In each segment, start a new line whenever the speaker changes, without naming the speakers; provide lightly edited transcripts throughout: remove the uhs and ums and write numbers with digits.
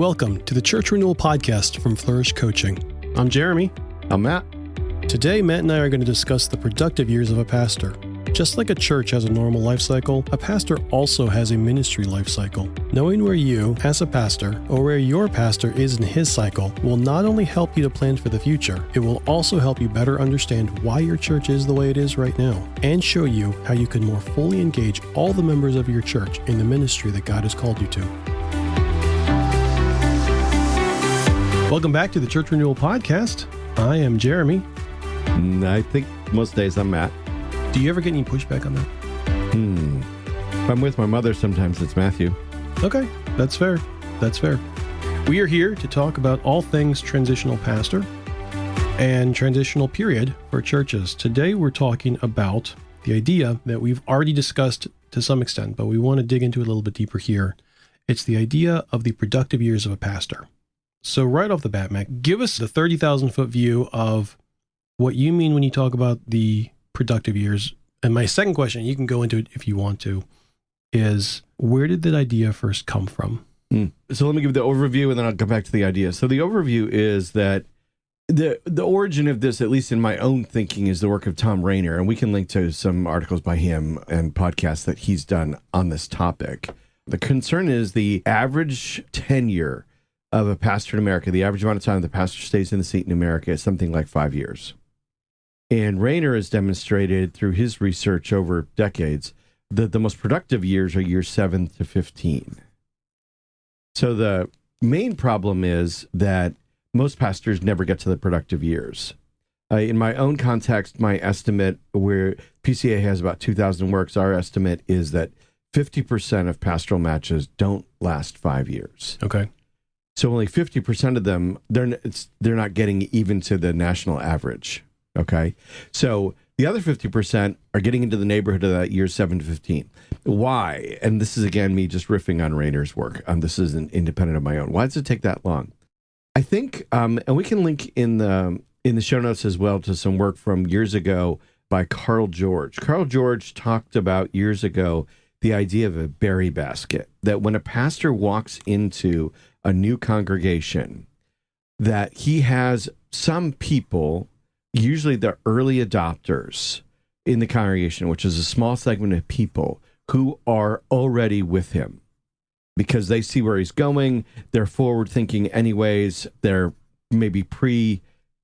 Welcome to the Church Renewal Podcast from Flourish Coaching. I'm Jeremy.
I'm Matt.
Today, Matt and I are going to discuss the productive years of a pastor. Just like a church has a normal life cycle, a pastor also has a ministry life cycle. Knowing where you, as a pastor, or where your pastor is in his cycle will not only help you to plan for the future, it will also help you better understand why your church is the way it is right now, and show you how you can more fully engage all the members of your church in the ministry that God has called you to. Welcome back to the Church Renewal Podcast. I am Jeremy.
I think most days I'm Matt.
Do you ever get any pushback on that?
If I'm with my mother, sometimes it's Matthew.
Okay, that's fair. That's fair. We are here to talk about all things transitional pastor and transitional period for churches. Today, we're talking about the idea that we've already discussed to some extent, but we want to dig into it a little bit deeper here. It's the idea of the productive years of a pastor. So right off the bat, Mac, give us the 30,000-foot view of what you mean when you talk about the productive years. And my second question, you can go into it if you want to, is where did that idea first come from?
So let me give the overview and then I'll come back to the idea. So the overview is that the origin of this, at least in my own thinking, is the work of Tom Rainer. And we can link to some articles by him and podcasts that he's done on this topic. The concern is the average tenure of a pastor in America, the average amount of time the pastor stays in the seat in America is something like 5 years. And Rainer has demonstrated through his research over decades that the most productive years are years 7 to 15. So the main problem is that most pastors never get to the productive years. In my own context, my estimate, where PCA has about 2,000 works, our estimate is that 50% of pastoral matches don't last 5 years.
Okay.
So only 50% of them, they're not getting even to the national average. Okay. So the other 50% are getting into the neighborhood of that year 7 to 15. Why? And this is, again, me just riffing on Rainer's work. This isn't independent of my own. Why does it take that long? I think, and we can link in the show notes as well to some work from years ago by Carl George. Carl George talked about years ago the idea of a berry basket, that when a pastor walks into a new congregation, that he has some people, usually the early adopters in the congregation, which is a small segment of people who are already with him because they see where he's going. They're forward thinking anyways. They're maybe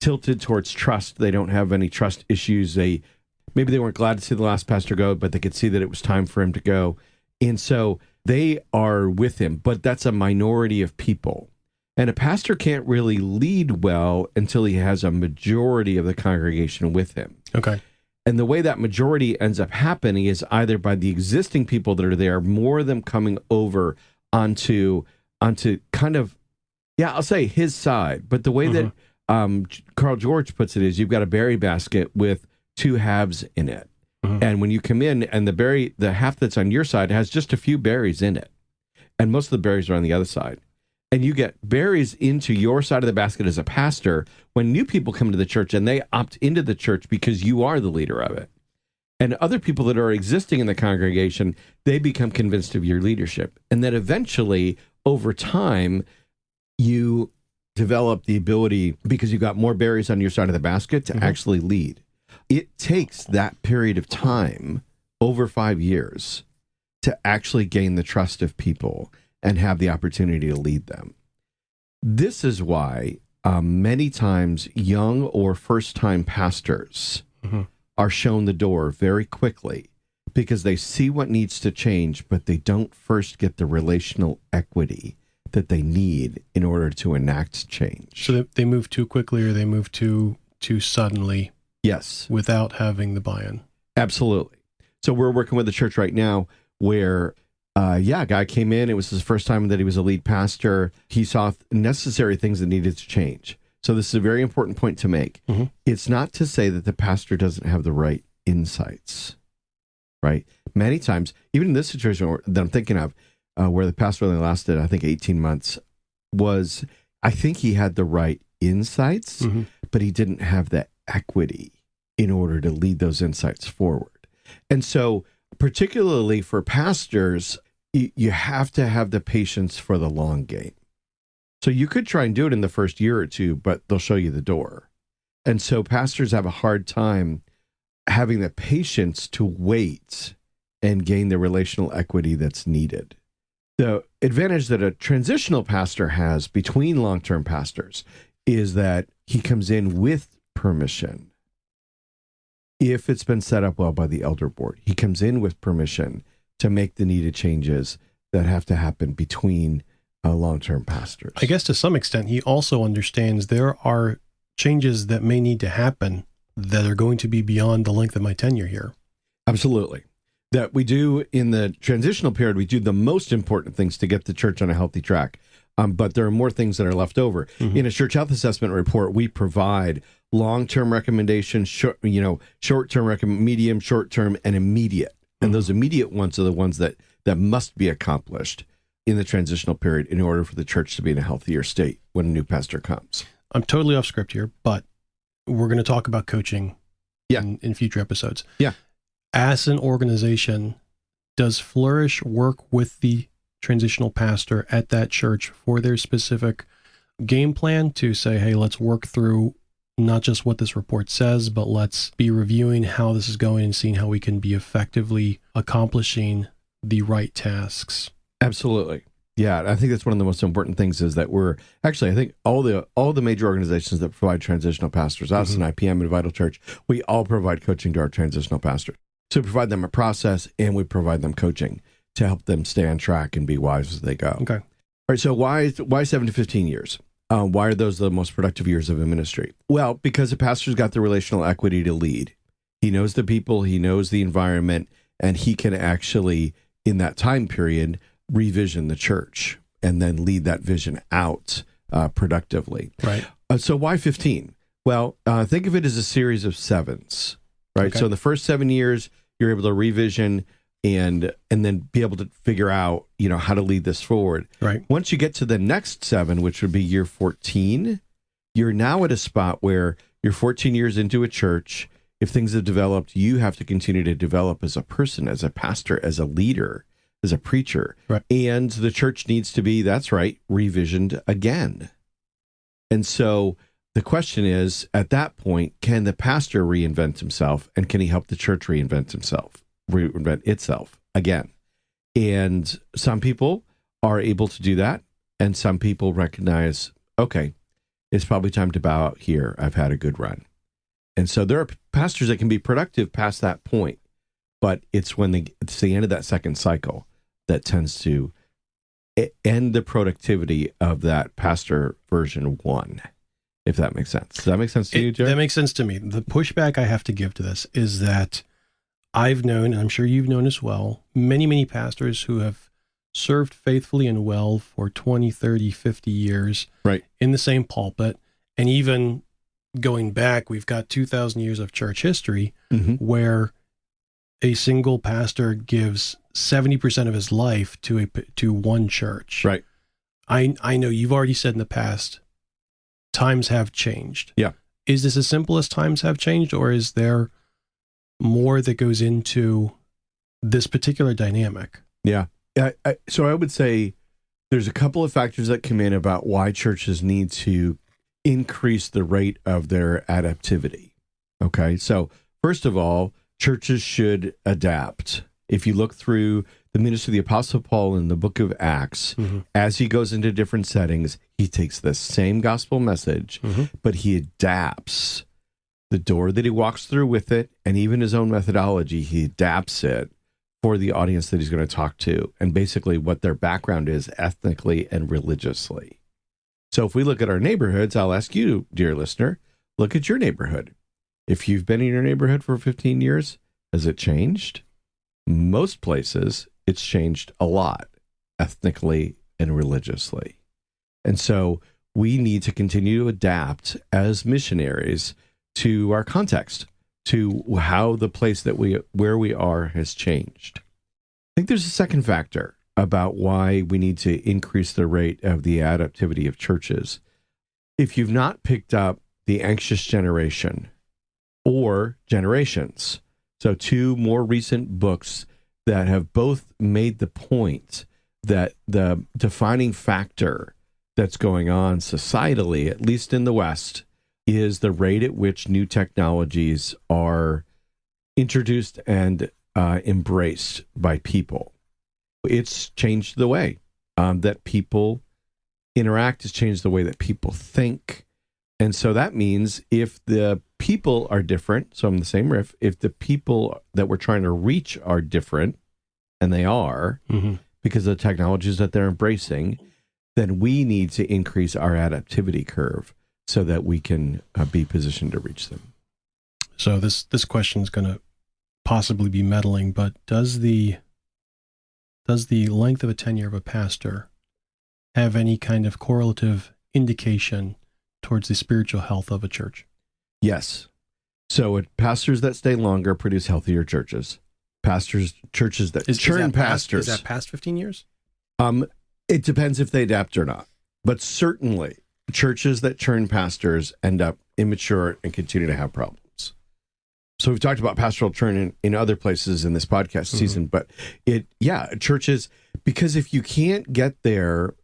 tilted towards trust. They don't have any trust issues. Maybe they weren't glad to see the last pastor go, but they could see that it was time for him to go. And so they are with him, but that's a minority of people. And a pastor can't really lead well until he has a majority of the congregation with him.
Okay.
And the way that majority ends up happening is either by the existing people that are there, more of them coming over onto kind of, I'll say his side. But the way that Carl George puts it is you've got a berry basket with two halves in it. And when you come in and the half that's on your side has just a few berries in it. And most of the berries are on the other side. And you get berries into your side of the basket as a pastor when new people come to the church and they opt into the church because you are the leader of it. And other people that are existing in the congregation, they become convinced of your leadership. And then eventually, over time, you develop the ability, because you've got more berries on your side of the basket, to actually lead. It takes that period of time, over 5 years, to actually gain the trust of people and have the opportunity to lead them. This is why many times young or first-time pastors are shown the door very quickly because they see what needs to change, but they don't first get the relational equity that they need in order to enact change.
So they move too quickly or they move too suddenly.
Yes.
Without having the buy-in.
Absolutely. So we're working with a church right now where a guy came in. It was his first time that he was a lead pastor. He saw necessary things that needed to change. So this is a very important point to make. It's not to say that the pastor doesn't have the right insights, right? Many times, even in this situation that I'm thinking of, where the pastor only lasted, I think, 18 months, I think he had the right insights, but he didn't have the equity in order to lead those insights forward. And so particularly for pastors, you have to have the patience for the long game. So you could try and do it in the first year or two, but they'll show you the door. And so pastors have a hard time having the patience to wait and gain the relational equity that's needed. The advantage that a transitional pastor has between long-term pastors is that he comes in with permission. If it's been set up well by the elder board, he comes in with permission to make the needed changes that have to happen between long-term pastors.
I guess to some extent, he also understands there are changes that may need to happen that are going to be beyond the length of my tenure here.
Absolutely. That we do in the transitional period, we do the most important things to get the church on a healthy track. But there are more things that are left over. Mm-hmm. In a church health assessment report, we provide long-term recommendations, short-term, medium, short-term, and immediate. Mm-hmm. And those immediate ones are the ones that must be accomplished in the transitional period in order for the church to be in a healthier state when a new pastor comes.
I'm totally off script here, but we're going to talk about coaching in future episodes.
Yeah.
As an organization, does Flourish work with the transitional pastor at that church for their specific game plan to say, hey, let's work through not just what this report says, but let's be reviewing how this is going and seeing how we can be effectively accomplishing the right tasks?
Absolutely. Yeah, I think that's one of the most important things is that we're actually, I think all the major organizations that provide transitional pastors, us and IPM and Vital Church, we all provide coaching to our transitional pastors. So we provide them a process and we provide them coaching to help them stay on track and be wise as they go.
Okay.
All right. So why 7 to 15 years? Why are those the most productive years of a ministry? Well, because the pastor's got the relational equity to lead. He knows the people, he knows the environment, and he can actually, in that time period, revision the church and then lead that vision out productively.
Right.
So why 15? Well, think of it as a series of sevens, right? Okay. So in the first 7 years, you're able to revision and then be able to figure out, how to lead this forward.
Right.
Once you get to the next 7, which would be year 14, you're now at a spot where you're 14 years into a church. If things have developed, you have to continue to develop as a person, as a pastor, as a leader, as a preacher.
Right.
And the church needs to be, that's right, revisioned again. And so the question is, at that point, can the pastor reinvent himself, and can he help the church reinvent itself again? And some people are able to do that, and some people recognize, okay, it's probably time to bow out here. I've had a good run. And so there are pastors that can be productive past that point, but it's it's the end of that second cycle that tends to end the productivity of that pastor version 1, if that makes sense. Does that make sense to you, Jerry?
That makes sense to me. The pushback I have to give to this is that I've known, and I'm sure you've known as well, many, many pastors who have served faithfully and well for 20, 30, 50 years
right
in the same pulpit. And even going back, we've got 2,000 years of church history where a single pastor gives 70% of his life to one church.
Right.
I know you've already said in the past, times have changed.
Yeah.
Is this as simple as times have changed, or is there more that goes into this particular dynamic?
Yeah. So I would say there's a couple of factors that come in about why churches need to increase the rate of their adaptivity. Okay. So first of all, churches should adapt. If you look through the ministry of the Apostle Paul in the book of Acts, as he goes into different settings, he takes the same gospel message, but he adapts the door that he walks through with it, and even his own methodology, he adapts it for the audience that he's going to talk to, and basically what their background is ethnically and religiously. So if we look at our neighborhoods, I'll ask you, dear listener, look at your neighborhood. If you've been in your neighborhood for 15 years, has it changed? Most places, it's changed a lot, ethnically and religiously. And so we need to continue to adapt as missionaries to our context, to how the place where we are has changed. I think there's a second factor about why we need to increase the rate of the adaptivity of churches. If you've not picked up The Anxious Generation or Generations, so 2 more recent books that have both made the point that the defining factor that's going on societally, at least in the West, is the rate at which new technologies are introduced and embraced by people. It's changed the way that people interact. It's changed the way that people think. And so that means if the people are different, so I'm the same riff, if the people that we're trying to reach are different, and they are, because of the technologies that they're embracing, then we need to increase our adaptivity curve so that we can be positioned to reach them.
So this question is going to possibly be meddling, but does the length of a tenure of a pastor have any kind of correlative indication towards the spiritual health of a church?
Yes. So pastors that stay longer produce healthier churches. Churches that churn pastors.
Is that past 15 years?
It depends if they adapt or not. But certainly, churches that churn pastors end up immature and continue to have problems. So we've talked about pastoral churn in other places in this podcast season, but churches, because if you can't get there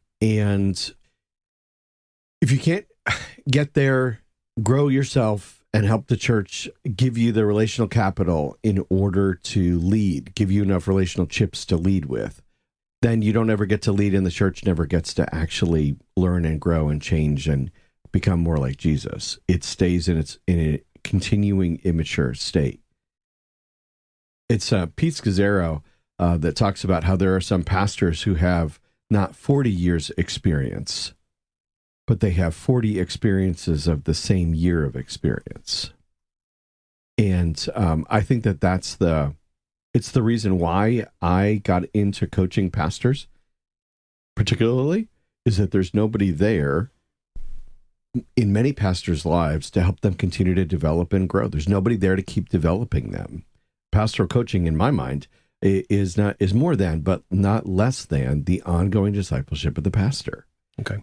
grow yourself and help the church give you the relational capital in order to lead, give you enough relational chips to lead with, then you don't ever get to lead, and the church never gets to actually learn and grow and change and become more like Jesus. It stays in a continuing immature state. It's Pete Scazzaro that talks about how there are some pastors who have not 40 years experience, but they have 40 experiences of the same year of experience. And I think that's it's the reason why I got into coaching pastors, particularly, is that there's nobody there in many pastors' lives to help them continue to develop and grow. There's nobody there to keep developing them. Pastoral coaching, in my mind, is more than, but not less than, the ongoing discipleship of the pastor.
Okay.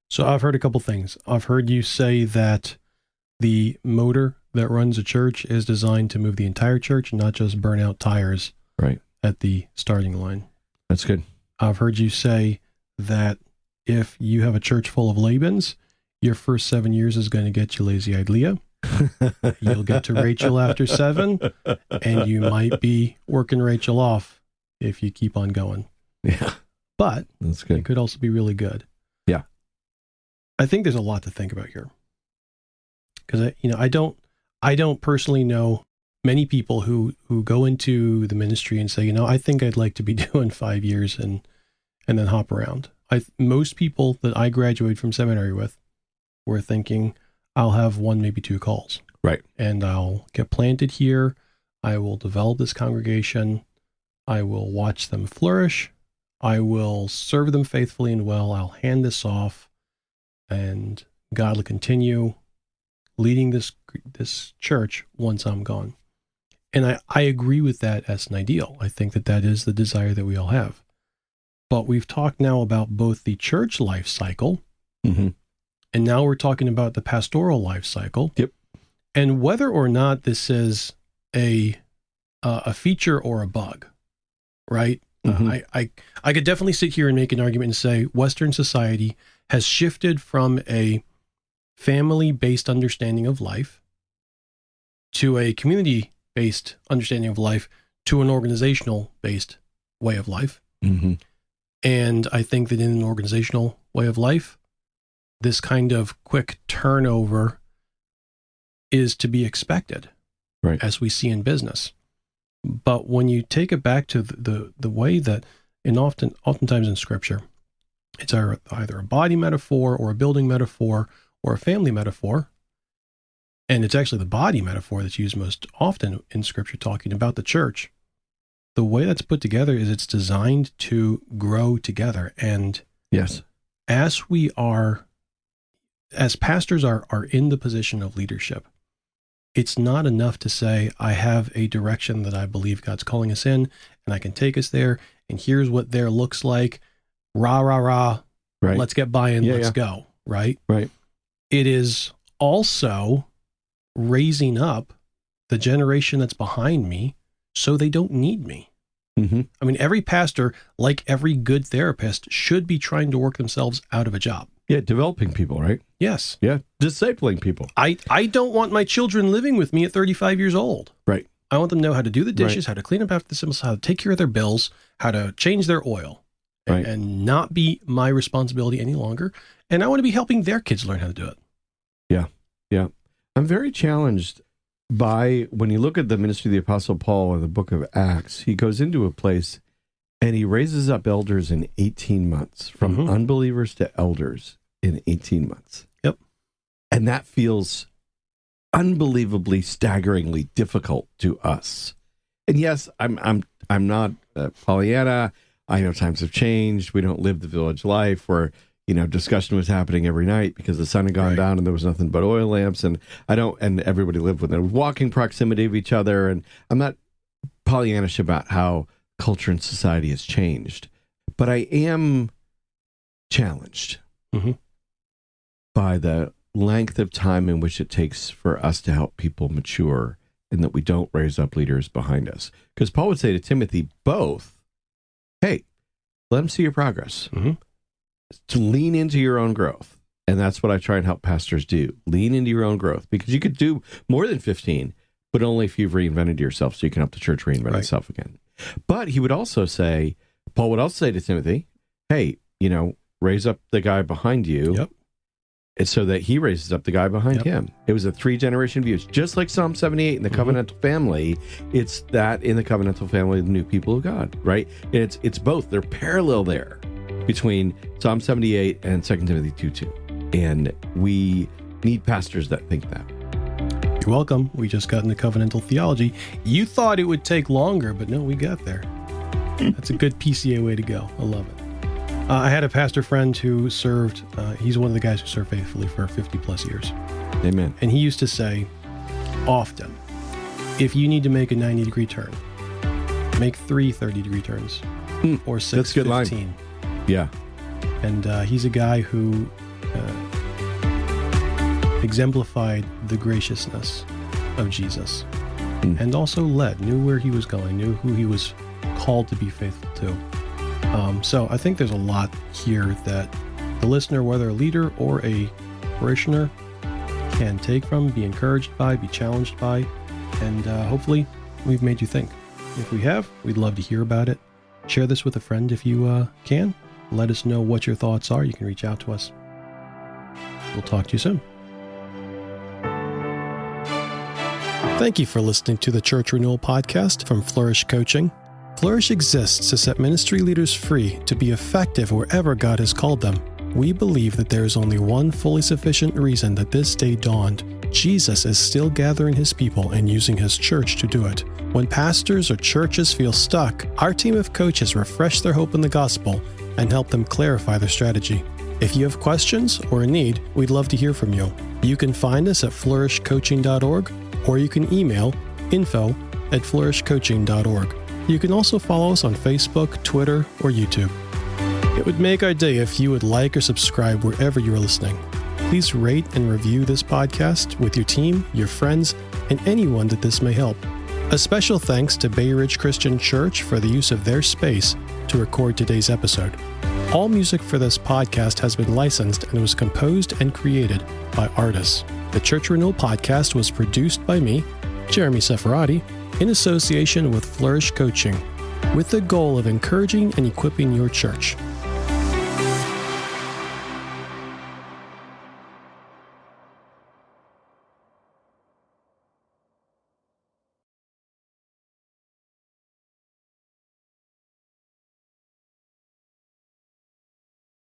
So I've heard a couple things. I've heard you say that the motor that runs a church is designed to move the entire church, not just burn out tires at the starting line.
That's good.
I've heard you say that if you have a church full of Labans, your first 7 years is going to get you lazy-eyed Leah. You'll get to Rachel after 7, and you might be working Rachel off if you keep on going.
Yeah.
But
that's good.
It could also be really good.
Yeah.
I think there's a lot to think about here. Because I don't personally know many people who go into the ministry and say, I think I'd like to be doing 5 years and then hop around. Most people that I graduated from seminary with were thinking, I'll have 1, maybe 2 calls.
Right.
And I'll get planted here. I will develop this congregation. I will watch them flourish. I will serve them faithfully and well. I'll hand this off, and God will continue leading this church once I'm gone. And I agree with that as an ideal. I think that is the desire that we all have. But we've talked now about both the church life cycle, and now we're talking about the pastoral life cycle.
Yep.
And whether or not this is a feature or a bug, right? I could definitely sit here and make an argument and say Western society has shifted from a family-based understanding of life to a community-based understanding of life to an organizational-based way of life. And I think that in an organizational way of life, this kind of quick turnover is to be expected,
right,
as we see in business. But when you take it back to the way that, oftentimes in Scripture, it's either a body metaphor or a building metaphor or a family metaphor, and it's actually the body metaphor that's used most often in Scripture talking about the church. The way that's put together is it's designed to grow together. And
yes,
as pastors are in the position of leadership, it's not enough to say, I have a direction that I believe God's calling us in, and I can take us there, and here's what there looks like. Rah, rah, rah.
Right.
Let's get buy-in. Let's go. Right?
Right.
It is also raising up the generation that's behind me so they don't need me.
Mm-hmm.
I mean, every pastor, like every good therapist, should be trying to work themselves out of a job.
Yeah, developing people, right?
Yes.
Yeah, discipling people.
I don't want my children living with me at 35 years old.
Right.
I want them to know how to do the dishes, how to clean up after themselves, how to take care of their bills, how to change their oil, and not be my responsibility any longer. And I want to be helping their kids learn how to do it.
Yeah, yeah. I'm very challenged by, when you look at the ministry of the Apostle Paul in the book of Acts, he goes into a place and he raises up elders in 18 months, from unbelievers to elders in 18 months.
Yep.
And that feels unbelievably, staggeringly difficult to us. And yes, I'm not Pollyanna. I know times have changed. We don't live the village life where, discussion was happening every night because the sun had gone down and there was nothing but oil lamps, and everybody lived within walking proximity of each other. And I'm not Pollyannish about how culture and society has changed, but I am challenged by the length of time in which it takes for us to help people mature, and that we don't raise up leaders behind us. Because Paul would say to Timothy both, hey, let them see your progress. To lean into your own growth. And that's what I try and help pastors do. Lean into your own growth, because you could do more than 15, but only if you've reinvented yourself, so you can help the church reinvent itself again. But he would also say, Paul would also say to Timothy, hey, raise up the guy behind you.
Yep.
So that he raises up the guy behind him. It was a 3-generation view. It's just like Psalm 78 in the covenantal family. It's that in the covenantal family, the new people of God, right? And it's both. They're parallel there between Psalm 78 and 2 Timothy 2:2. And we need pastors that think that.
You're welcome. We just got into covenantal theology. You thought it would take longer, but no, we got there. That's a good PCA way to go. I love it. I had a pastor friend who served, he's one of the guys who served faithfully for 50 plus years.
Amen.
And he used to say often, if you need to make a 90-degree turn, make 3 30-degree turns or 6
That's a good
15.
line. Yeah.
And he's a guy who exemplified the graciousness of Jesus and also knew where he was going, knew who he was called to be faithful to. So I think there's a lot here that the listener, whether a leader or a parishioner, can take from, be encouraged by, be challenged by, and hopefully we've made you think. If we have, we'd love to hear about it. Share this with a friend if you can. Let us know what your thoughts are. You can reach out to us. We'll talk to you soon. Thank you for listening to the Church Renewal Podcast from Flourish Coaching. Flourish exists to set ministry leaders free to be effective wherever God has called them. We believe that there is only one fully sufficient reason that this day dawned. Jesus is still gathering his people and using his church to do it. When pastors or churches feel stuck, our team of coaches refresh their hope in the gospel and help them clarify their strategy. If you have questions or a need, we'd love to hear from you. You can find us at flourishcoaching.org, or you can email info@flourishcoaching.org. You can also follow us on Facebook, Twitter, or YouTube. It would make our day if you would like or subscribe wherever you are listening. Please rate and review this podcast with your team, your friends, and anyone that this may help. A special thanks to Bay Ridge Christian Church for the use of their space to record today's episode. All music for this podcast has been licensed and was composed and created by artists. The Church Renewal Podcast was produced by me, Jeremy Seferati, in association with Flourish Coaching, with the goal of encouraging and equipping your church.